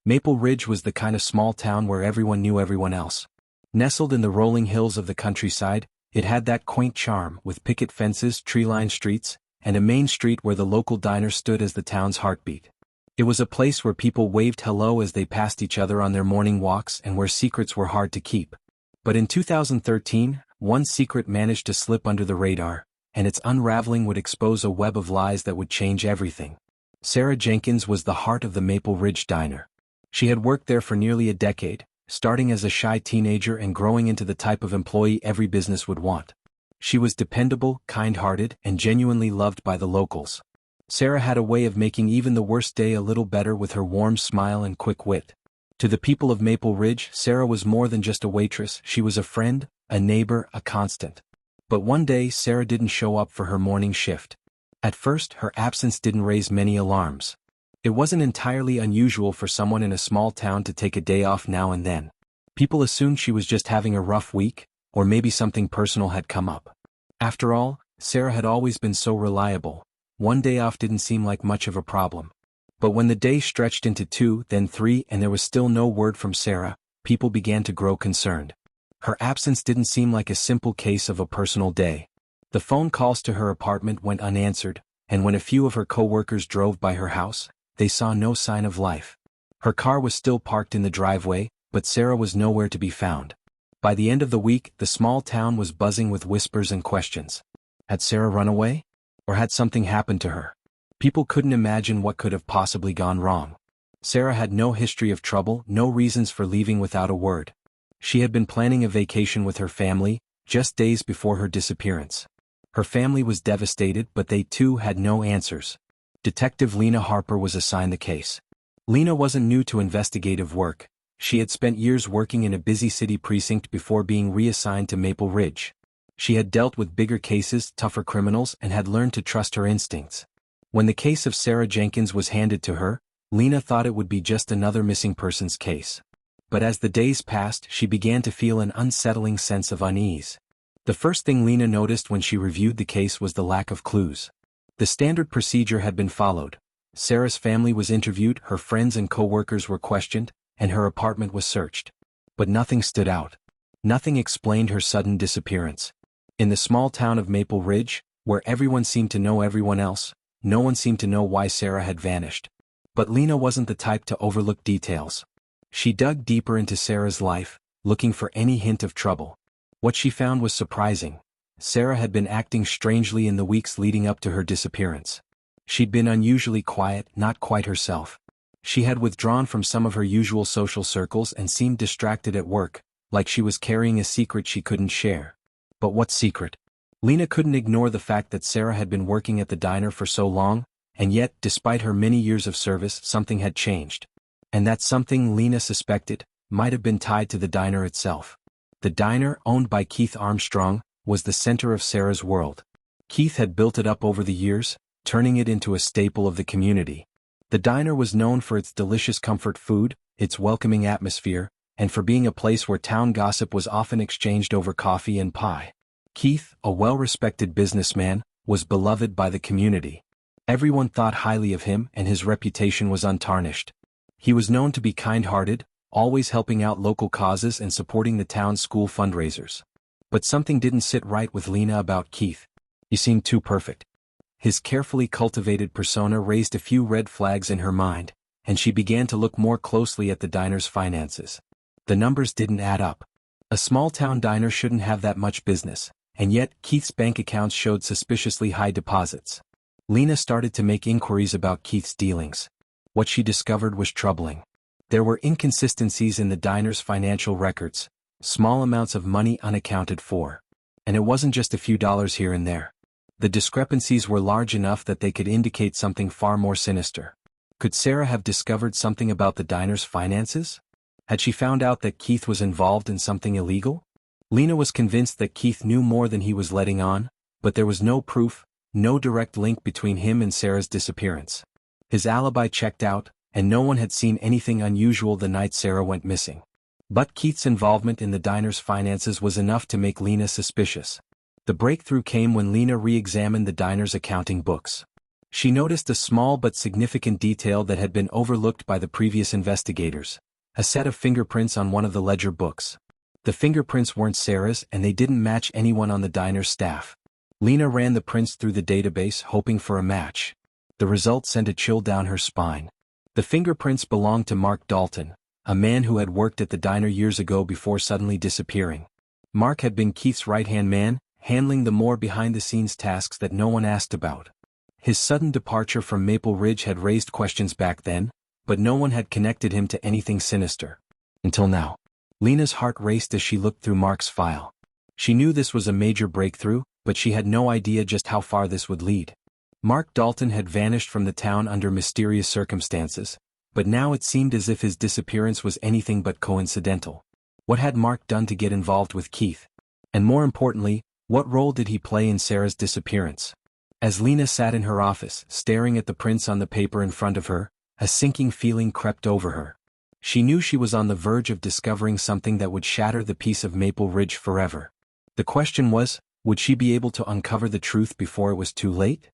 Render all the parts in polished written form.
Maple Ridge was the kind of small town where everyone knew everyone else. Nestled in the rolling hills of the countryside, it had that quaint charm with picket fences, tree-lined streets, and a main street where the local diner stood as the town's heartbeat. It was a place where people waved hello as they passed each other on their morning walks and where secrets were hard to keep. But in 2013, one secret managed to slip under the radar, and its unraveling would expose a web of lies that would change everything. Sarah Jenkins was the heart of the Maple Ridge Diner. She had worked there for nearly a decade, starting as a shy teenager and growing into the type of employee every business would want. She was dependable, kind-hearted, and genuinely loved by the locals. Sarah had a way of making even the worst day a little better with her warm smile and quick wit. To the people of Maple Ridge, Sarah was more than just a waitress. She was a friend, a neighbor, a constant. But one day Sarah didn't show up for her morning shift. At first, her absence didn't raise many alarms. It wasn't entirely unusual for someone in a small town to take a day off now and then. People assumed she was just having a rough week, or maybe something personal had come up. After all, Sarah had always been so reliable. One day off didn't seem like much of a problem. But when the day stretched into 2, then 3, and there was still no word from Sarah, people began to grow concerned. Her absence didn't seem like a simple case of a personal day. The phone calls to her apartment went unanswered, and when a few of her co-workers drove by her house, they saw no sign of life. Her car was still parked in the driveway, but Sarah was nowhere to be found. By the end of the week, the small town was buzzing with whispers and questions. Had Sarah run away? Or had something happened to her? People couldn't imagine what could have possibly gone wrong. Sarah had no history of trouble, no reasons for leaving without a word. She had been planning a vacation with her family, just days before her disappearance. Her family was devastated, but they too had no answers. Detective Lena Harper was assigned the case. Lena wasn't new to investigative work. She had spent years working in a busy city precinct before being reassigned to Maple Ridge. She had dealt with bigger cases, tougher criminals, and had learned to trust her instincts. When the case of Sarah Jenkins was handed to her, Lena thought it would be just another missing persons case. But as the days passed, she began to feel an unsettling sense of unease. The first thing Lena noticed when she reviewed the case was the lack of clues. The standard procedure had been followed. Sarah's family was interviewed, her friends and co-workers were questioned, and her apartment was searched. But nothing stood out. Nothing explained her sudden disappearance. In the small town of Maple Ridge, where everyone seemed to know everyone else, no one seemed to know why Sarah had vanished. But Lena wasn't the type to overlook details. She dug deeper into Sarah's life, looking for any hint of trouble. What she found was surprising. Sarah had been acting strangely in the weeks leading up to her disappearance. She'd been unusually quiet, not quite herself. She had withdrawn from some of her usual social circles and seemed distracted at work, like she was carrying a secret she couldn't share. But what secret? Lena couldn't ignore the fact that Sarah had been working at the diner for so long, and yet, despite her many years of service, something had changed. And that something, Lena suspected, might have been tied to the diner itself. The diner, owned by Keith Armstrong, was the center of Sarah's world. Keith had built it up over the years, turning it into a staple of the community. The diner was known for its delicious comfort food, its welcoming atmosphere, and for being a place where town gossip was often exchanged over coffee and pie. Keith, a well-respected businessman, was beloved by the community. Everyone thought highly of him and his reputation was untarnished. He was known to be kind-hearted, always helping out local causes and supporting the town's school fundraisers. But something didn't sit right with Lena about Keith. He seemed too perfect. His carefully cultivated persona raised a few red flags in her mind, and she began to look more closely at the diner's finances. The numbers didn't add up. A small-town diner shouldn't have that much business, and yet Keith's bank accounts showed suspiciously high deposits. Lena started to make inquiries about Keith's dealings. What she discovered was troubling. There were inconsistencies in the diner's financial records, small amounts of money unaccounted for. And it wasn't just a few dollars here and there. The discrepancies were large enough that they could indicate something far more sinister. Could Sarah have discovered something about the diner's finances? Had she found out that Keith was involved in something illegal? Lena was convinced that Keith knew more than he was letting on, but there was no proof, no direct link between him and Sarah's disappearance. His alibi checked out, and no one had seen anything unusual the night Sarah went missing. But Keith's involvement in the diner's finances was enough to make Lena suspicious. The breakthrough came when Lena re-examined the diner's accounting books. She noticed a small but significant detail that had been overlooked by the previous investigators: a set of fingerprints on one of the ledger books. The fingerprints weren't Sarah's and they didn't match anyone on the diner's staff. Lena ran the prints through the database hoping for a match. The result sent a chill down her spine. The fingerprints belonged to Mark Dalton, a man who had worked at the diner years ago before suddenly disappearing. Mark had been Keith's right-hand man, handling the more behind-the-scenes tasks that no one asked about. His sudden departure from Maple Ridge had raised questions back then, but no one had connected him to anything sinister. Until now. Lena's heart raced as she looked through Mark's file. She knew this was a major breakthrough, but she had no idea just how far this would lead. Mark Dalton had vanished from the town under mysterious circumstances, but now it seemed as if his disappearance was anything but coincidental. What had Mark done to get involved with Keith? And more importantly, what role did he play in Sarah's disappearance? As Lena sat in her office, staring at the prints on the paper in front of her, a sinking feeling crept over her. She knew she was on the verge of discovering something that would shatter the peace of Maple Ridge forever. The question was, would she be able to uncover the truth before it was too late?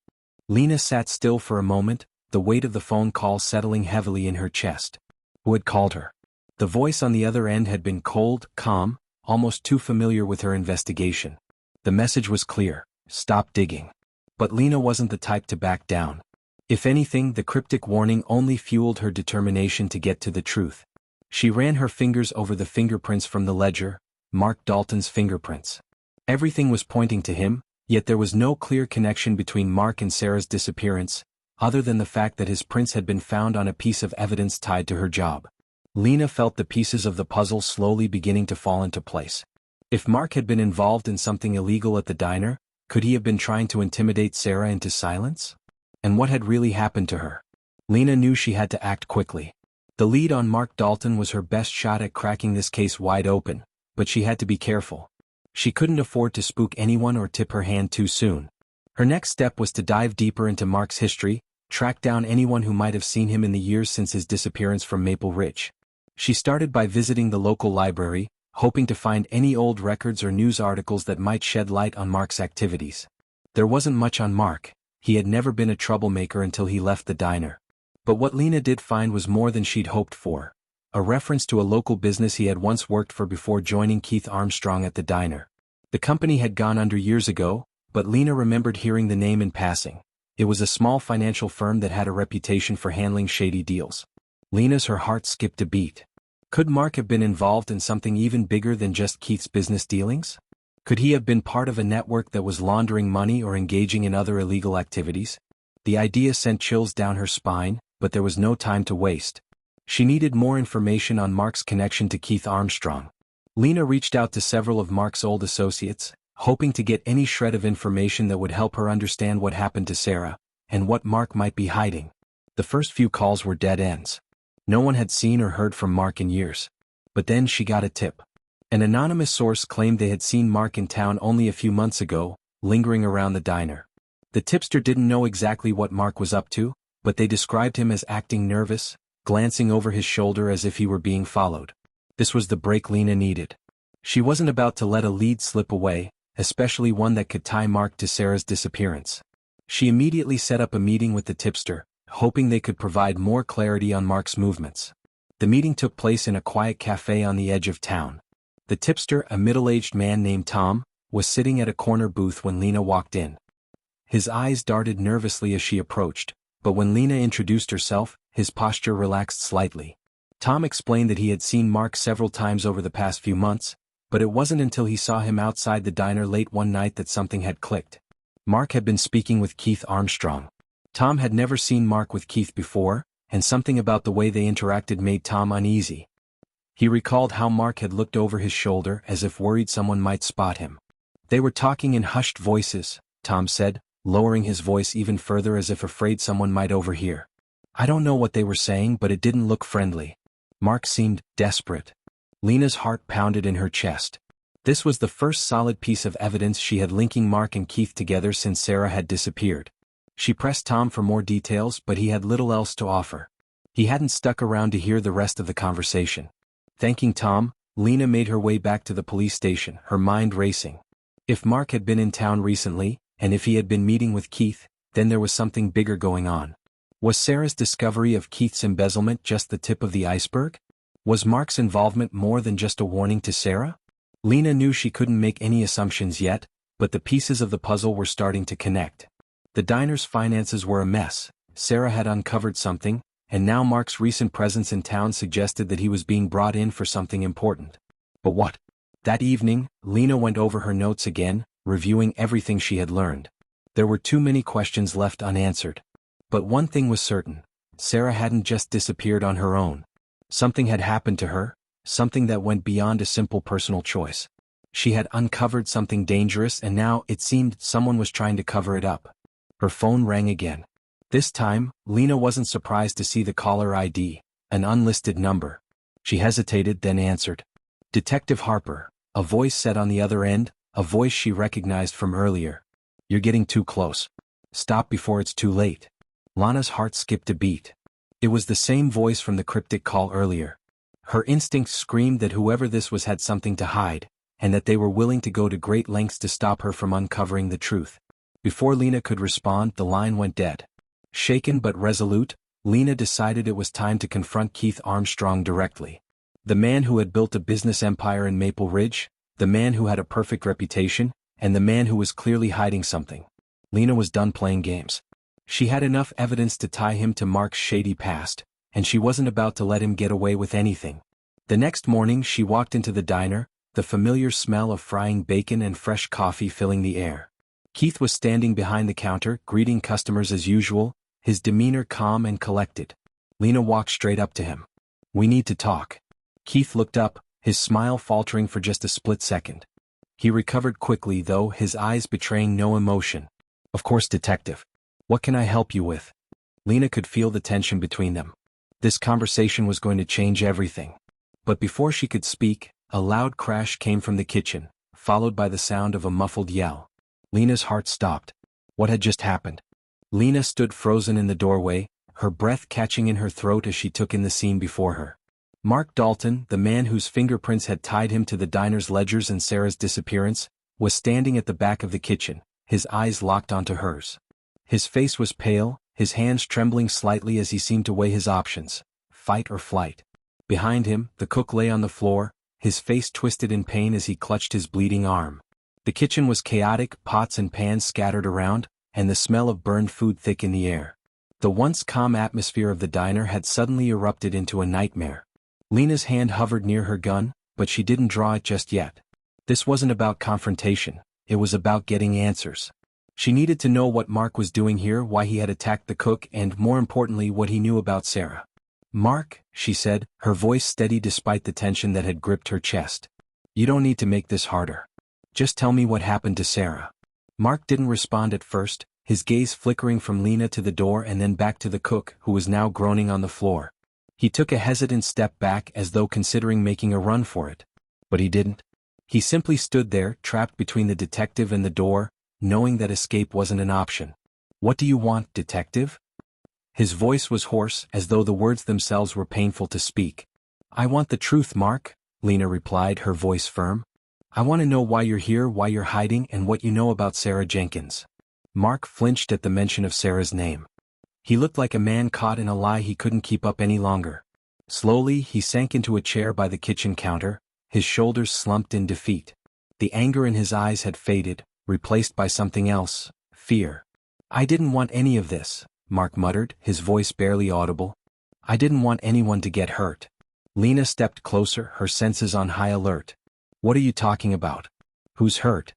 Lena sat still for a moment, the weight of the phone call settling heavily in her chest. Who had called her? The voice on the other end had been cold, calm, almost too familiar with her investigation. The message was clear: stop digging. But Lena wasn't the type to back down. If anything, the cryptic warning only fueled her determination to get to the truth. She ran her fingers over the fingerprints from the ledger, Mark Dalton's fingerprints. Everything was pointing to him, yet there was no clear connection between Mark and Sarah's disappearance, other than the fact that his prints had been found on a piece of evidence tied to her job. Lena felt the pieces of the puzzle slowly beginning to fall into place. If Mark had been involved in something illegal at the diner, could he have been trying to intimidate Sarah into silence? And what had really happened to her? Lena knew she had to act quickly. The lead on Mark Dalton was her best shot at cracking this case wide open, but she had to be careful. She couldn't afford to spook anyone or tip her hand too soon. Her next step was to dive deeper into Mark's history, track down anyone who might have seen him in the years since his disappearance from Maple Ridge. She started by visiting the local library, hoping to find any old records or news articles that might shed light on Mark's activities. There wasn't much on Mark. He had never been a troublemaker until he left the diner. But what Lena did find was more than she'd hoped for: a reference to a local business he had once worked for before joining Keith Armstrong at the diner. The company had gone under years ago, but Lena remembered hearing the name in passing. It was a small financial firm that had a reputation for handling shady deals. Lena's heart skipped a beat. Could Mark have been involved in something even bigger than just Keith's business dealings? Could he have been part of a network that was laundering money or engaging in other illegal activities? The idea sent chills down her spine, but there was no time to waste. She needed more information on Mark's connection to Keith Armstrong. Lena reached out to several of Mark's old associates, hoping to get any shred of information that would help her understand what happened to Sarah, and what Mark might be hiding. The first few calls were dead ends. No one had seen or heard from Mark in years. But then she got a tip. An anonymous source claimed they had seen Mark in town only a few months ago, lingering around the diner. The tipster didn't know exactly what Mark was up to, but they described him as acting nervous, glancing over his shoulder as if he were being followed. This was the break Lena needed. She wasn't about to let a lead slip away, especially one that could tie Mark to Sarah's disappearance. She immediately set up a meeting with the tipster, hoping they could provide more clarity on Mark's movements. The meeting took place in a quiet cafe on the edge of town. The tipster, a middle-aged man named Tom, was sitting at a corner booth when Lena walked in. His eyes darted nervously as she approached, but when Lena introduced herself, his posture relaxed slightly. Tom explained that he had seen Mark several times over the past few months, but it wasn't until he saw him outside the diner late one night that something had clicked. Mark had been speaking with Keith Armstrong. Tom had never seen Mark with Keith before, and something about the way they interacted made Tom uneasy. He recalled how Mark had looked over his shoulder as if worried someone might spot him. They were talking in hushed voices, Tom said, lowering his voice even further as if afraid someone might overhear. I don't know what they were saying, but it didn't look friendly. Mark seemed desperate. Lena's heart pounded in her chest. This was the first solid piece of evidence she had linking Mark and Keith together since Sarah had disappeared. She pressed Tom for more details, but he had little else to offer. He hadn't stuck around to hear the rest of the conversation. Thanking Tom, Lena made her way back to the police station, her mind racing. If Mark had been in town recently, and if he had been meeting with Keith, then there was something bigger going on. Was Sarah's discovery of Keith's embezzlement just the tip of the iceberg? Was Mark's involvement more than just a warning to Sarah? Lena knew she couldn't make any assumptions yet, but the pieces of the puzzle were starting to connect. The diner's finances were a mess, Sarah had uncovered something, and now Mark's recent presence in town suggested that he was being brought in for something important. But what? That evening, Lena went over her notes again, reviewing everything she had learned. There were too many questions left unanswered. But one thing was certain, Sarah hadn't just disappeared on her own. Something had happened to her, something that went beyond a simple personal choice. She had uncovered something dangerous and now it seemed someone was trying to cover it up. Her phone rang again. This time, Lena wasn't surprised to see the caller ID, an unlisted number. She hesitated then answered. Detective Harper, a voice said on the other end, a voice she recognized from earlier. You're getting too close. Stop before it's too late. Lana's heart skipped a beat. It was the same voice from the cryptic call earlier. Her instincts screamed that whoever this was had something to hide, and that they were willing to go to great lengths to stop her from uncovering the truth. Before Lena could respond, the line went dead. Shaken but resolute, Lena decided it was time to confront Keith Armstrong directly. The man who had built a business empire in Maple Ridge, the man who had a perfect reputation, and the man who was clearly hiding something. Lena was done playing games. She had enough evidence to tie him to Mark's shady past, and she wasn't about to let him get away with anything. The next morning she walked into the diner, the familiar smell of frying bacon and fresh coffee filling the air. Keith was standing behind the counter, greeting customers as usual, his demeanor calm and collected. Lena walked straight up to him. We need to talk. Keith looked up, his smile faltering for just a split second. He recovered quickly though, his eyes betraying no emotion. Of course, detective. What can I help you with? Lena could feel the tension between them. This conversation was going to change everything. But before she could speak, a loud crash came from the kitchen, followed by the sound of a muffled yell. Lena's heart stopped. What had just happened? Lena stood frozen in the doorway, her breath catching in her throat as she took in the scene before her. Mark Dalton, the man whose fingerprints had tied him to the diner's ledgers and Sarah's disappearance, was standing at the back of the kitchen, his eyes locked onto hers. His face was pale, his hands trembling slightly as he seemed to weigh his options, fight or flight. Behind him, the cook lay on the floor, his face twisted in pain as he clutched his bleeding arm. The kitchen was chaotic, pots and pans scattered around, and the smell of burned food thick in the air. The once calm atmosphere of the diner had suddenly erupted into a nightmare. Lena's hand hovered near her gun, but she didn't draw it just yet. This wasn't about confrontation, it was about getting answers. She needed to know what Mark was doing here, why he had attacked the cook, and more importantly what he knew about Sarah. Mark, she said, her voice steady despite the tension that had gripped her chest. You don't need to make this harder. Just tell me what happened to Sarah. Mark didn't respond at first, his gaze flickering from Lena to the door and then back to the cook, who was now groaning on the floor. He took a hesitant step back as though considering making a run for it. But he didn't. He simply stood there, trapped between the detective and the door, knowing that escape wasn't an option. What do you want, detective? His voice was hoarse, as though the words themselves were painful to speak. I want the truth, Mark, Lena replied, her voice firm. I want to know why you're here, why you're hiding, and what you know about Sarah Jenkins. Mark flinched at the mention of Sarah's name. He looked like a man caught in a lie he couldn't keep up any longer. Slowly, he sank into a chair by the kitchen counter, his shoulders slumped in defeat. The anger in his eyes had faded, replaced by something else, fear. I didn't want any of this, Mark muttered, his voice barely audible. I didn't want anyone to get hurt. Lena stepped closer, her senses on high alert. What are you talking about? Who's hurt?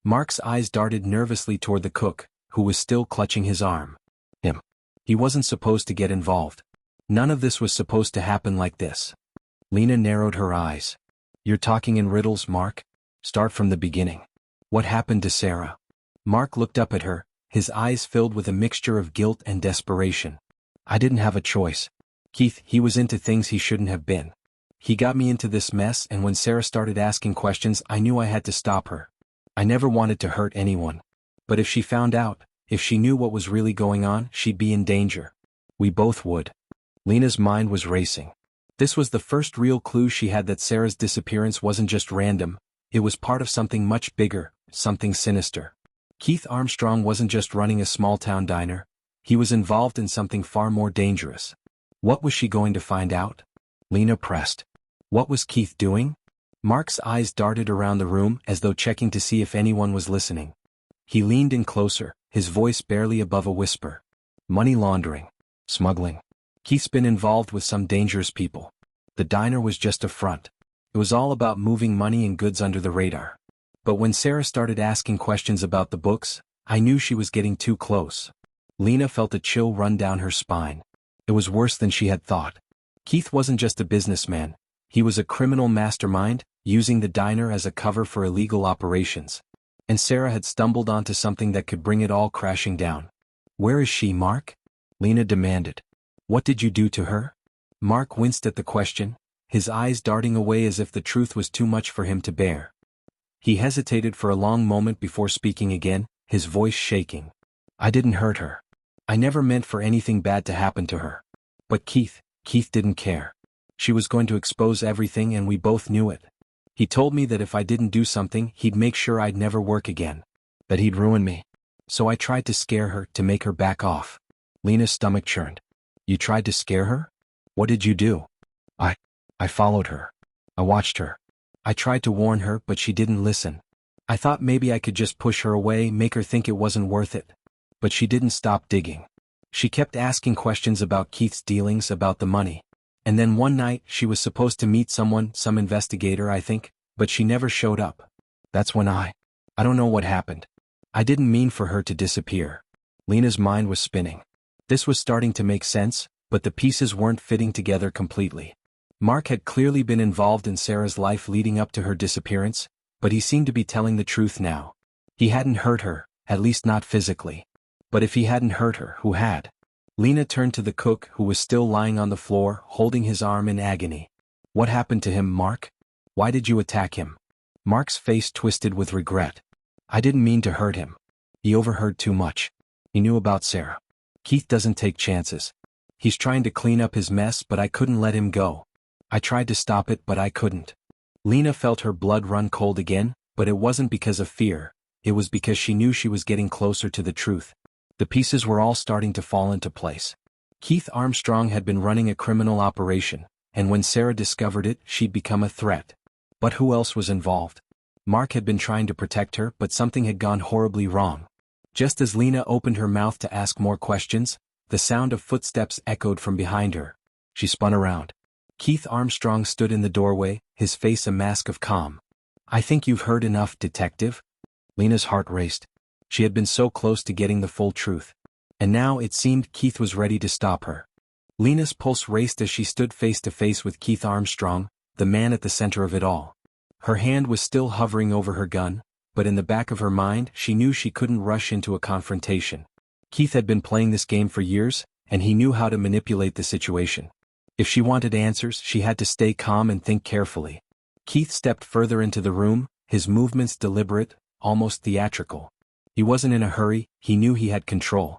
Mark's eyes darted nervously toward the cook, who was still clutching his arm. Him. He wasn't supposed to get involved. None of this was supposed to happen like this. Lena narrowed her eyes. You're talking in riddles, Mark? Start from the beginning. What happened to Sarah? Mark looked up at her, his eyes filled with a mixture of guilt and desperation. I didn't have a choice. Keith, he was into things he shouldn't have been. He got me into this mess, and when Sarah started asking questions, I knew I had to stop her. I never wanted to hurt anyone. But if she found out, if she knew what was really going on, she'd be in danger. We both would. Lena's mind was racing. This was the first real clue she had that Sarah's disappearance wasn't just random, it was part of something much bigger, something sinister. Keith Armstrong wasn't just running a small-town diner, he was involved in something far more dangerous. What was she going to find out? Lena pressed. What was Keith doing? Mark's eyes darted around the room as though checking to see if anyone was listening. He leaned in closer, his voice barely above a whisper. Money laundering. Smuggling. Keith's been involved with some dangerous people. The diner was just a front. It was all about moving money and goods under the radar. But when Sarah started asking questions about the books, I knew she was getting too close. Lena felt a chill run down her spine. It was worse than she had thought. Keith wasn't just a businessman, he was a criminal mastermind, using the diner as a cover for illegal operations. And Sarah had stumbled onto something that could bring it all crashing down. Where is she, Mark? Lena demanded. What did you do to her? Mark winced at the question, his eyes darting away as if the truth was too much for him to bear. He hesitated for a long moment before speaking again, his voice shaking. I didn't hurt her. I never meant for anything bad to happen to her. But Keith didn't care. She was going to expose everything and we both knew it. He told me that if I didn't do something, he'd make sure I'd never work again. That he'd ruin me. So I tried to scare her, to make her back off. Lena's stomach churned. You tried to scare her? What did you do? I followed her. I watched her. I tried to warn her, but she didn't listen. I thought maybe I could just push her away, make her think it wasn't worth it. But she didn't stop digging. She kept asking questions about Keith's dealings, about the money. And then one night, she was supposed to meet someone, some investigator I think, but she never showed up. That's when I don't know what happened. I didn't mean for her to disappear. Lena's mind was spinning. This was starting to make sense, but the pieces weren't fitting together completely. Mark had clearly been involved in Sarah's life leading up to her disappearance, but he seemed to be telling the truth now. He hadn't hurt her, at least not physically. But if he hadn't hurt her, who had? Lena turned to the cook who was still lying on the floor, holding his arm in agony. What happened to him, Mark? Why did you attack him? Mark's face twisted with regret. I didn't mean to hurt him. He overheard too much. He knew about Sarah. Keith doesn't take chances. He's trying to clean up his mess, but I couldn't let him go. I tried to stop it, but I couldn't. Lena felt her blood run cold again, but it wasn't because of fear. It was because she knew she was getting closer to the truth. The pieces were all starting to fall into place. Keith Armstrong had been running a criminal operation, and when Sarah discovered it, she'd become a threat. But who else was involved? Mark had been trying to protect her, but something had gone horribly wrong. Just as Lena opened her mouth to ask more questions, the sound of footsteps echoed from behind her. She spun around. Keith Armstrong stood in the doorway, his face a mask of calm. I think you've heard enough, detective. Lena's heart raced. She had been so close to getting the full truth. And now it seemed Keith was ready to stop her. Lena's pulse raced as she stood face to face with Keith Armstrong, the man at the center of it all. Her hand was still hovering over her gun, but in the back of her mind she knew she couldn't rush into a confrontation. Keith had been playing this game for years, and he knew how to manipulate the situation. If she wanted answers, she had to stay calm and think carefully. Keith stepped further into the room, his movements deliberate, almost theatrical. He wasn't in a hurry, he knew he had control.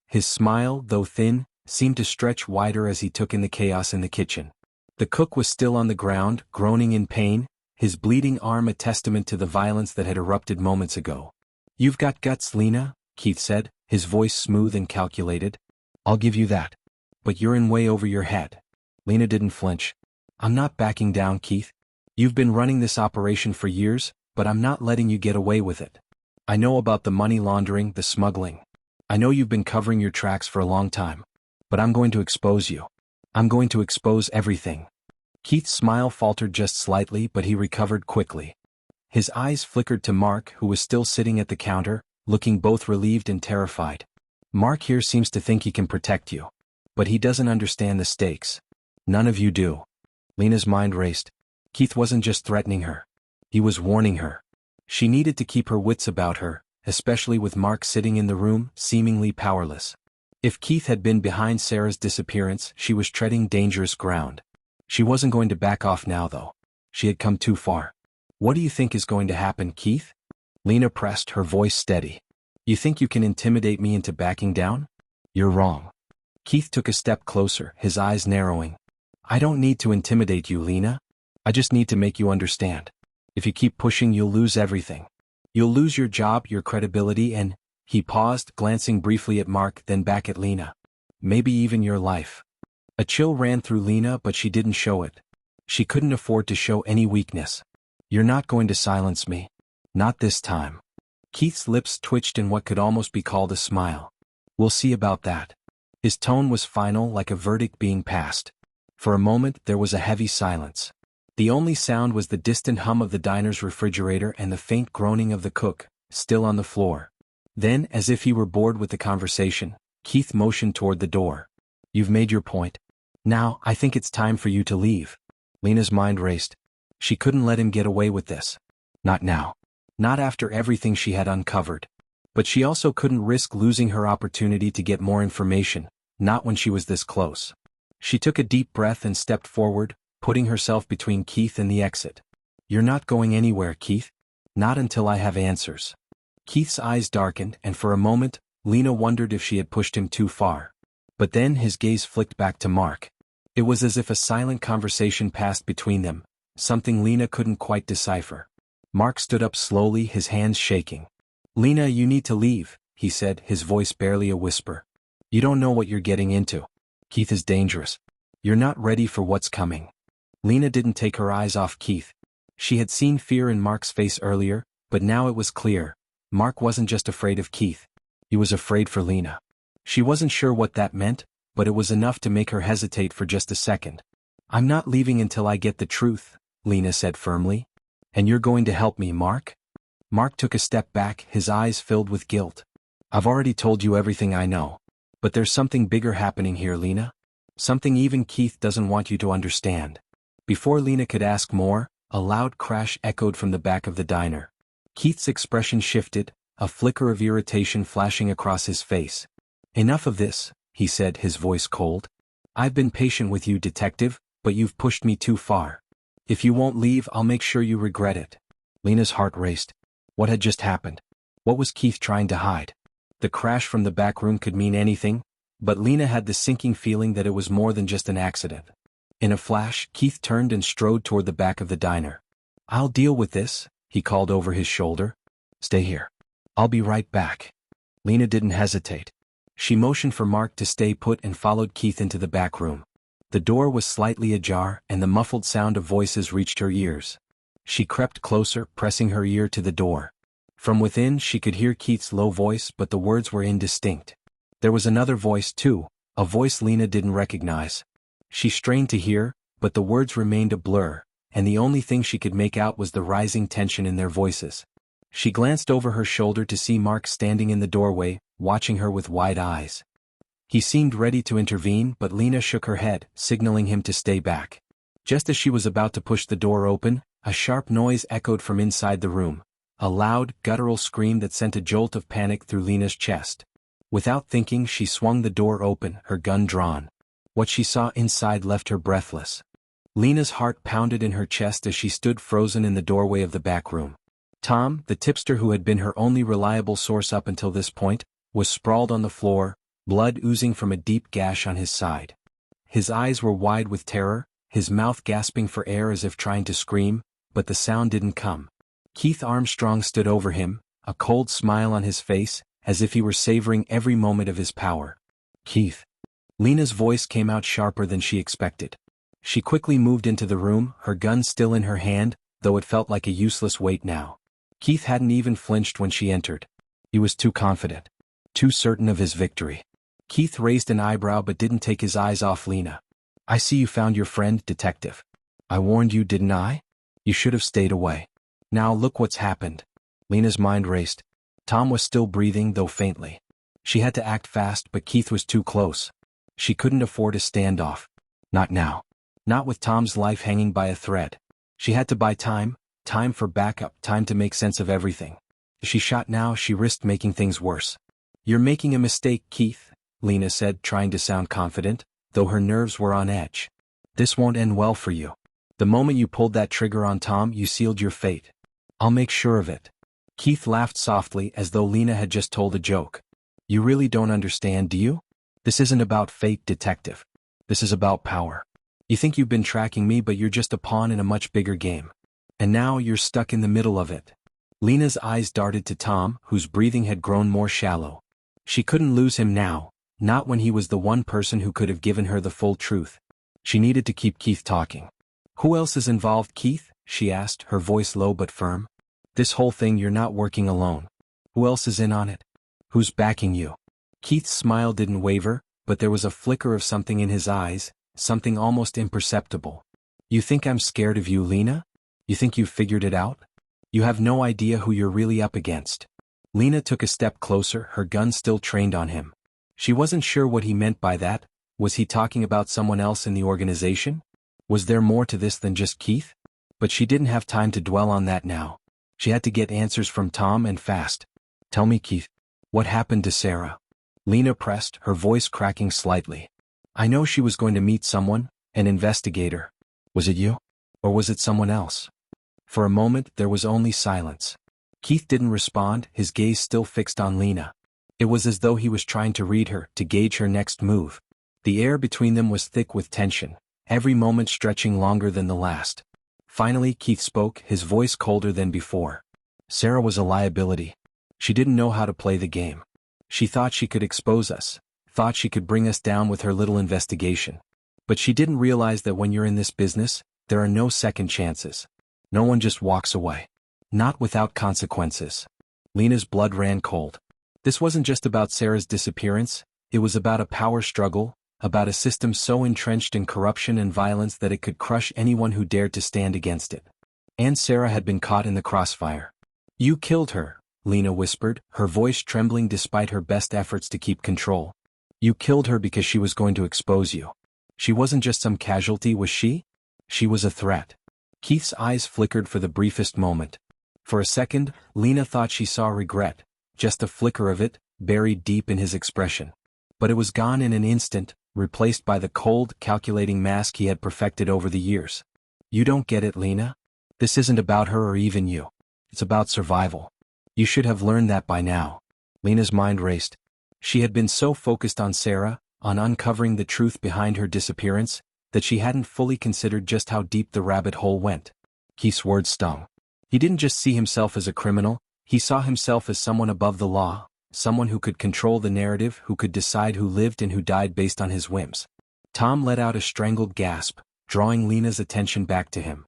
His smile, though thin, seemed to stretch wider as he took in the chaos in the kitchen. The cook was still on the ground, groaning in pain, his bleeding arm a testament to the violence that had erupted moments ago. You've got guts, Lena, Keith said, his voice smooth and calculated. I'll give you that. But you're in way over your head. Lena didn't flinch. I'm not backing down, Keith. You've been running this operation for years, but I'm not letting you get away with it. I know about the money laundering, the smuggling. I know you've been covering your tracks for a long time. But I'm going to expose you. I'm going to expose everything. Keith's smile faltered just slightly, but he recovered quickly. His eyes flickered to Mark, who was still sitting at the counter, looking both relieved and terrified. Mark here seems to think he can protect you. But he doesn't understand the stakes. None of you do. Lena's mind raced. Keith wasn't just threatening her. He was warning her. She needed to keep her wits about her, especially with Mark sitting in the room, seemingly powerless. If Keith had been behind Sarah's disappearance, she was treading dangerous ground. She wasn't going to back off now, though. She had come too far. What do you think is going to happen, Keith? Lena pressed, her voice steady. You think you can intimidate me into backing down? You're wrong. Keith took a step closer, his eyes narrowing. I don't need to intimidate you, Lena. I just need to make you understand. If you keep pushing, you'll lose everything. You'll lose your job, your credibility, and— He paused, glancing briefly at Mark, then back at Lena. Maybe even your life. A chill ran through Lena, but she didn't show it. She couldn't afford to show any weakness. You're not going to silence me. Not this time. Keith's lips twitched in what could almost be called a smile. We'll see about that. His tone was final, like a verdict being passed. For a moment there was a heavy silence. The only sound was the distant hum of the diner's refrigerator and the faint groaning of the cook, still on the floor. Then, as if he were bored with the conversation, Keith motioned toward the door. You've made your point. Now, I think it's time for you to leave. Lena's mind raced. She couldn't let him get away with this. Not now. Not after everything she had uncovered. But she also couldn't risk losing her opportunity to get more information, not when she was this close. She took a deep breath and stepped forward, putting herself between Keith and the exit. You're not going anywhere, Keith. Not until I have answers. Keith's eyes darkened, and for a moment, Lena wondered if she had pushed him too far. But then his gaze flicked back to Mark. It was as if a silent conversation passed between them, something Lena couldn't quite decipher. Mark stood up slowly, his hands shaking. Lena, you need to leave, he said, his voice barely a whisper. You don't know what you're getting into. Keith is dangerous. You're not ready for what's coming. Lena didn't take her eyes off Keith. She had seen fear in Mark's face earlier, but now it was clear. Mark wasn't just afraid of Keith. He was afraid for Lena. She wasn't sure what that meant, but it was enough to make her hesitate for just a second. I'm not leaving until I get the truth, Lena said firmly. And you're going to help me, Mark? Mark took a step back, his eyes filled with guilt. I've already told you everything I know. But there's something bigger happening here, Lena. Something even Keith doesn't want you to understand. Before Lena could ask more, a loud crash echoed from the back of the diner. Keith's expression shifted, a flicker of irritation flashing across his face. Enough of this, he said, his voice cold. I've been patient with you, detective, but you've pushed me too far. If you won't leave, I'll make sure you regret it. Lena's heart raced. What had just happened? What was Keith trying to hide? The crash from the back room could mean anything, but Lena had the sinking feeling that it was more than just an accident. In a flash, Keith turned and strode toward the back of the diner. I'll deal with this, he called over his shoulder. Stay here. I'll be right back. Lena didn't hesitate. She motioned for Mark to stay put and followed Keith into the back room. The door was slightly ajar, and the muffled sound of voices reached her ears. She crept closer, pressing her ear to the door. From within she could hear Keith's low voice, but the words were indistinct. There was another voice too, a voice Lena didn't recognize. She strained to hear, but the words remained a blur, and the only thing she could make out was the rising tension in their voices. She glanced over her shoulder to see Mark standing in the doorway, watching her with wide eyes. He seemed ready to intervene, but Lena shook her head, signaling him to stay back. Just as she was about to push the door open, a sharp noise echoed from inside the room, a loud, guttural scream that sent a jolt of panic through Lena's chest. Without thinking, she swung the door open, her gun drawn. What she saw inside left her breathless. Lena's heart pounded in her chest as she stood frozen in the doorway of the back room. Tom, the tipster who had been her only reliable source up until this point, was sprawled on the floor, blood oozing from a deep gash on his side. His eyes were wide with terror, his mouth gasping for air as if trying to scream, but the sound didn't come. Keith Armstrong stood over him, a cold smile on his face, as if he were savoring every moment of his power. Keith. Lena's voice came out sharper than she expected. She quickly moved into the room, her gun still in her hand, though it felt like a useless weight now. Keith hadn't even flinched when she entered. He was too confident. Too certain of his victory. Keith raised an eyebrow but didn't take his eyes off Lena. I see you found your friend, detective. I warned you, didn't I? You should have stayed away. Now look what's happened. Lena's mind raced. Tom was still breathing, though faintly. She had to act fast, but Keith was too close. She couldn't afford a standoff. Not now. Not with Tom's life hanging by a thread. She had to buy time, time for backup, time to make sense of everything. If she shot now, she risked making things worse. You're making a mistake, Keith, Lena said, trying to sound confident, though her nerves were on edge. This won't end well for you. The moment you pulled that trigger on Tom, you sealed your fate. I'll make sure of it. Keith laughed softly as though Lena had just told a joke. You really don't understand, do you? This isn't about fate, detective. This is about power. You think you've been tracking me, but you're just a pawn in a much bigger game. And now you're stuck in the middle of it. Lena's eyes darted to Tom, whose breathing had grown more shallow. She couldn't lose him now, not when he was the one person who could have given her the full truth. She needed to keep Keith talking. "Who else is involved, Keith?" she asked, her voice low but firm. "This whole thing, you're not working alone. Who else is in on it? Who's backing you?" Keith's smile didn't waver, but there was a flicker of something in his eyes, something almost imperceptible. "You think I'm scared of you, Lena? You think you've figured it out? You have no idea who you're really up against." Lena took a step closer, her gun still trained on him. She wasn't sure what he meant by that. Was he talking about someone else in the organization? Was there more to this than just Keith? But she didn't have time to dwell on that now. She had to get answers from Tom, and fast. "Tell me, Keith, what happened to Sarah?" Lena pressed, her voice cracking slightly. "I know she was going to meet someone, an investigator. Was it you? Or was it someone else?" For a moment there was only silence. Keith didn't respond, his gaze still fixed on Lena. It was as though he was trying to read her, to gauge her next move. The air between them was thick with tension, every moment stretching longer than the last. Finally Keith spoke, his voice colder than before. "Sarah was a liability. She didn't know how to play the game. She thought she could expose us, thought she could bring us down with her little investigation. But she didn't realize that when you're in this business, there are no second chances. No one just walks away. Not without consequences." Lena's blood ran cold. This wasn't just about Sarah's disappearance, it was about a power struggle, about a system so entrenched in corruption and violence that it could crush anyone who dared to stand against it. And Sarah had been caught in the crossfire. "You killed her," Lena whispered, her voice trembling despite her best efforts to keep control. "You killed her because she was going to expose you. She wasn't just some casualty, was she? She was a threat." Keith's eyes flickered for the briefest moment. For a second, Lena thought she saw regret, just a flicker of it, buried deep in his expression. But it was gone in an instant, replaced by the cold, calculating mask he had perfected over the years. "You don't get it, Lena. This isn't about her or even you. It's about survival. You should have learned that by now." Lena's mind raced. She had been so focused on Sarah, on uncovering the truth behind her disappearance, that she hadn't fully considered just how deep the rabbit hole went. Keith's words stung. He didn't just see himself as a criminal, he saw himself as someone above the law, someone who could control the narrative, who could decide who lived and who died based on his whims. Tom let out a strangled gasp, drawing Lena's attention back to him.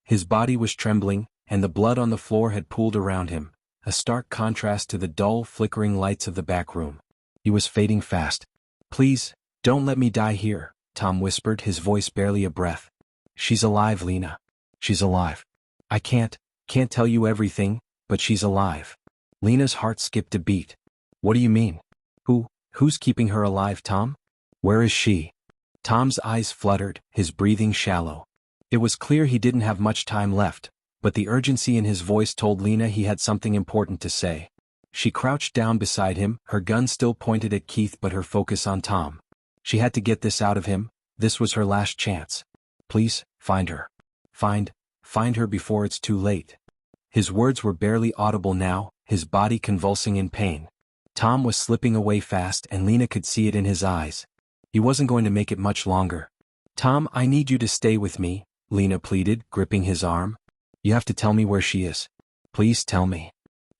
His body was trembling, and the blood on the floor had pooled around him, a stark contrast to the dull, flickering lights of the back room. He was fading fast. "Please, don't let me die here," Tom whispered, his voice barely a breath. "She's alive, Lena. She's alive. I can't tell you everything, but she's alive." Lena's heart skipped a beat. "What do you mean? Who's keeping her alive, Tom? Where is she?" Tom's eyes fluttered, his breathing shallow. It was clear he didn't have much time left, but the urgency in his voice told Lena he had something important to say. She crouched down beside him, her gun still pointed at Keith but her focus on Tom. She had to get this out of him, this was her last chance. "Please, find her. Find her before it's too late." His words were barely audible now, his body convulsing in pain. Tom was slipping away fast and Lena could see it in his eyes. He wasn't going to make it much longer. "Tom, I need you to stay with me," Lena pleaded, gripping his arm. "You have to tell me where she is. Please tell me."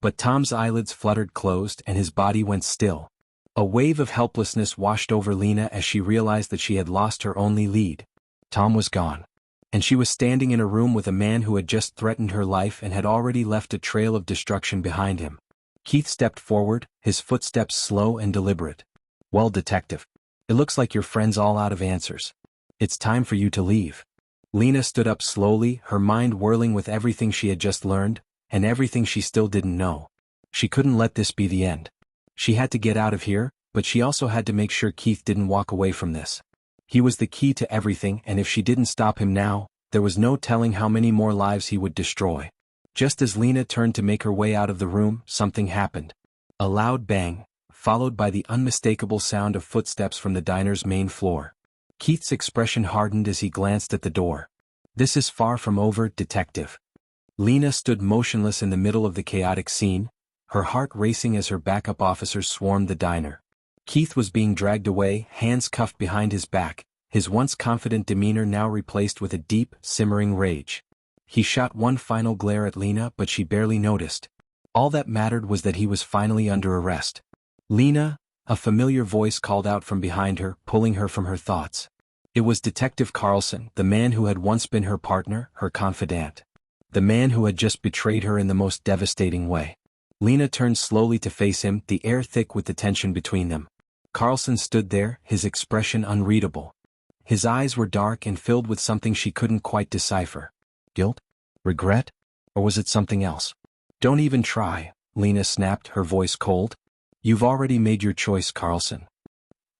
But Tom's eyelids fluttered closed and his body went still. A wave of helplessness washed over Lena as she realized that she had lost her only lead. Tom was gone. And she was standing in a room with a man who had just threatened her life and had already left a trail of destruction behind him. Keith stepped forward, his footsteps slow and deliberate. "Well, detective, it looks like your friend's all out of answers. It's time for you to leave." Lena stood up slowly, her mind whirling with everything she had just learned, and everything she still didn't know. She couldn't let this be the end. She had to get out of here, but she also had to make sure Keith didn't walk away from this. He was the key to everything, and if she didn't stop him now, there was no telling how many more lives he would destroy. Just as Lena turned to make her way out of the room, something happened. A loud bang, followed by the unmistakable sound of footsteps from the diner's main floor. Keith's expression hardened as he glanced at the door. "This is far from over, detective." Lena stood motionless in the middle of the chaotic scene, her heart racing as her backup officers swarmed the diner. Keith was being dragged away, hands cuffed behind his back, his once confident demeanor now replaced with a deep, simmering rage. He shot one final glare at Lena, but she barely noticed. All that mattered was that he was finally under arrest. "Lena," a familiar voice called out from behind her, pulling her from her thoughts. It was Detective Carlson, the man who had once been her partner, her confidant. The man who had just betrayed her in the most devastating way. Lena turned slowly to face him, the air thick with the tension between them. Carlson stood there, his expression unreadable. His eyes were dark and filled with something she couldn't quite decipher. Guilt? Regret? Or was it something else? "Don't even try," Lena snapped, her voice cold. "You've already made your choice, Carlson."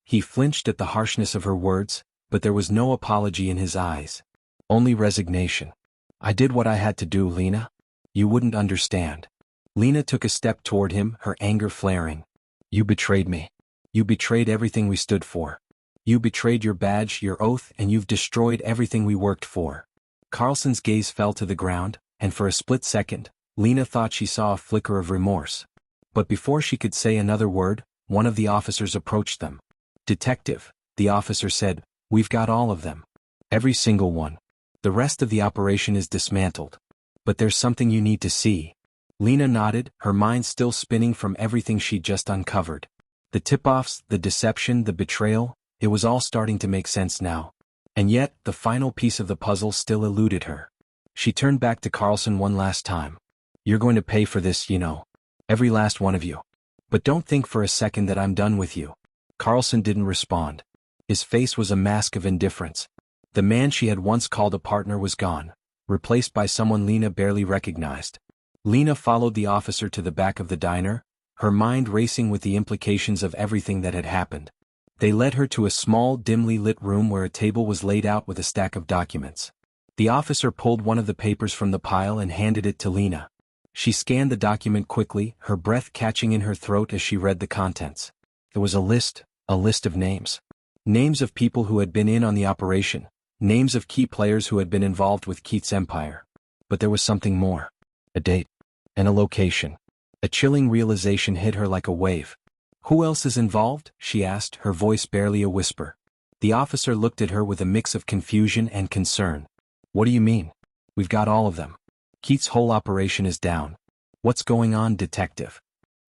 He flinched at the harshness of her words, but there was no apology in his eyes. Only resignation. "I did what I had to do, Lena. You wouldn't understand." Lena took a step toward him, her anger flaring. "You betrayed me. You betrayed everything we stood for. You betrayed your badge, your oath, and you've destroyed everything we worked for." Carlson's gaze fell to the ground, and for a split second, Lena thought she saw a flicker of remorse. But before she could say another word, one of the officers approached them. "Detective," the officer said, "we've got all of them. Every single one. The rest of the operation is dismantled. But there's something you need to see." Lena nodded, her mind still spinning from everything she'd just uncovered. The tip-offs, the deception, the betrayal, it was all starting to make sense now. And yet, the final piece of the puzzle still eluded her. She turned back to Carlson one last time. "You're going to pay for this, you know. Every last one of you. But don't think for a second that I'm done with you." Carlson didn't respond. His face was a mask of indifference. The man she had once called a partner was gone, replaced by someone Lena barely recognized. Lena followed the officer to the back of the diner, her mind racing with the implications of everything that had happened. They led her to a small, dimly lit room where a table was laid out with a stack of documents. The officer pulled one of the papers from the pile and handed it to Lena. She scanned the document quickly, her breath catching in her throat as she read the contents. It was a list of names. Names of people who had been in on the operation, names of key players who had been involved with Keith's empire. But there was something more. A date. And a location. A chilling realization hit her like a wave. "Who else is involved?" she asked, her voice barely a whisper. The officer looked at her with a mix of confusion and concern. "What do you mean? We've got all of them. Keith's whole operation is down. What's going on, detective?"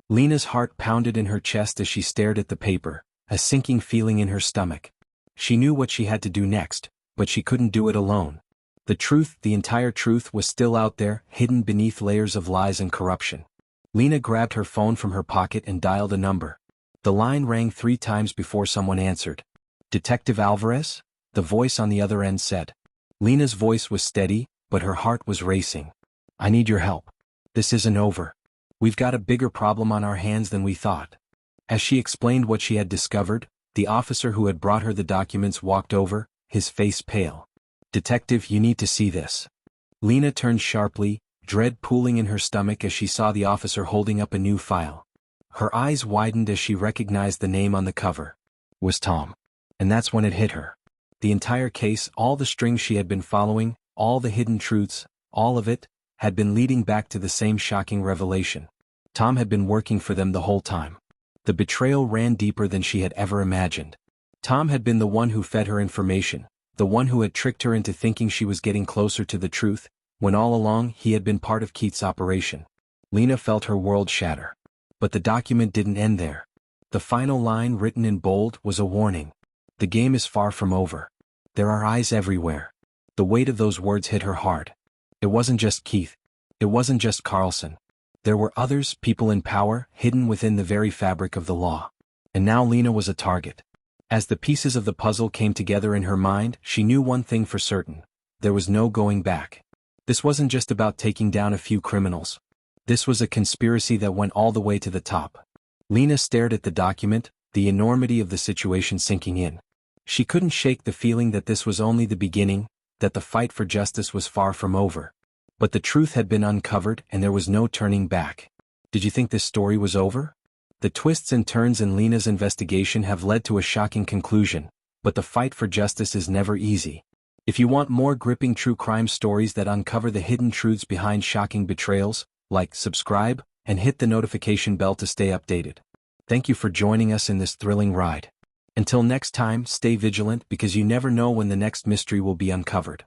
Lena's heart pounded in her chest as she stared at the paper, a sinking feeling in her stomach. She knew what she had to do next, but she couldn't do it alone. The truth, the entire truth, was still out there, hidden beneath layers of lies and corruption. Lena grabbed her phone from her pocket and dialed a number. The line rang 3 times before someone answered. "Detective Alvarez?" the voice on the other end said. Lena's voice was steady, but her heart was racing. "I need your help. This isn't over. We've got a bigger problem on our hands than we thought." As she explained what she had discovered, the officer who had brought her the documents walked over, his face pale. "Detective, you need to see this." Lena turned sharply, dread pooling in her stomach as she saw the officer holding up a new file. Her eyes widened as she recognized the name on the cover. It was Tom. And that's when it hit her. The entire case, all the strings she had been following, all the hidden truths, all of it, had been leading back to the same shocking revelation. Tom had been working for them the whole time. The betrayal ran deeper than she had ever imagined. Tom had been the one who fed her information, the one who had tricked her into thinking she was getting closer to the truth, when all along he had been part of Keith's operation. Lena felt her world shatter. But the document didn't end there. The final line, written in bold, was a warning. "The game is far from over. There are eyes everywhere." The weight of those words hit her hard. It wasn't just Keith. It wasn't just Carlson. There were others, people in power, hidden within the very fabric of the law. And now Lena was a target. As the pieces of the puzzle came together in her mind, she knew one thing for certain. There was no going back. This wasn't just about taking down a few criminals. This was a conspiracy that went all the way to the top. Lena stared at the document, the enormity of the situation sinking in. She couldn't shake the feeling that this was only the beginning, that the fight for justice was far from over. But the truth had been uncovered and there was no turning back. Did you think this story was over? The twists and turns in Lena's investigation have led to a shocking conclusion, but the fight for justice is never easy. If you want more gripping true crime stories that uncover the hidden truths behind shocking betrayals, like, subscribe, and hit the notification bell to stay updated. Thank you for joining us in this thrilling ride. Until next time, stay vigilant because you never know when the next mystery will be uncovered.